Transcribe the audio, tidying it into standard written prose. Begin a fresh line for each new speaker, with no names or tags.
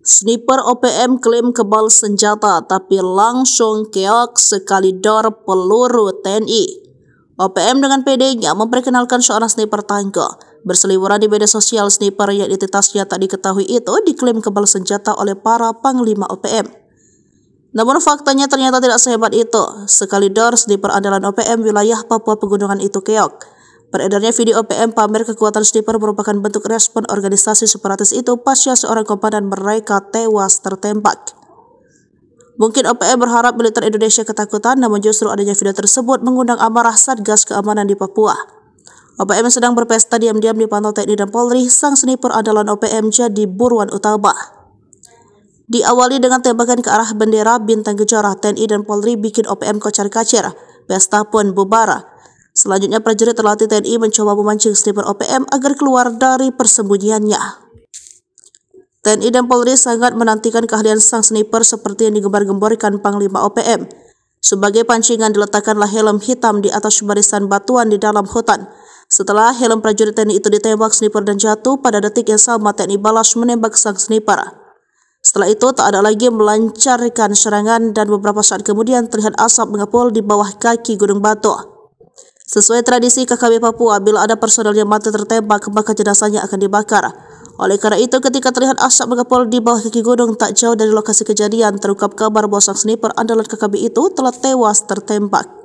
Sniper OPM klaim kebal senjata tapi langsung keok sekali dor peluru TNI. OPM dengan PD-nya memperkenalkan seorang sniper tangguh. Berseliweran di media sosial, sniper yang identitasnya tak diketahui itu diklaim kebal senjata oleh para panglima OPM. Namun faktanya ternyata tidak sehebat itu. Sekali dor, sniper andalan OPM wilayah Papua Pegunungan itu keok. Beredarnya video OPM pamer kekuatan sniper merupakan bentuk respon organisasi separatis itu pasca seorang komandan mereka tewas tertembak. Mungkin OPM berharap militer Indonesia ketakutan, namun justru adanya video tersebut mengundang amarah Satgas Keamanan di Papua. OPM sedang berpesta diam-diam dipantau TNI dan Polri, sang sniper andalan OPM jadi buruan utama. Diawali dengan tembakan ke arah bendera bintang Kejora, TNI dan Polri bikin OPM kocar-kacir, pesta pun bubar. Selanjutnya prajurit terlatih TNI mencoba memancing sniper OPM agar keluar dari persembunyiannya. TNI dan Polri sangat menantikan keahlian sang sniper seperti yang digembar-gemborkan Panglima OPM. Sebagai pancingan diletakkanlah helm hitam di atas barisan batuan di dalam hutan. Setelah helm prajurit TNI itu ditembak sniper dan jatuh, pada detik yang sama TNI balas menembak sang sniper. Setelah itu tak ada lagi melancarkan serangan dan beberapa saat kemudian terlihat asap mengepul di bawah kaki Gunung Batu. Sesuai tradisi KKB Papua, bila ada personel yang mati tertembak, maka jenazahnya akan dibakar. Oleh karena itu, ketika terlihat asap mengepul di bawah kaki gunung tak jauh dari lokasi kejadian, terungkap kabar bahwa sang sniper andalan KKB itu telah tewas tertembak.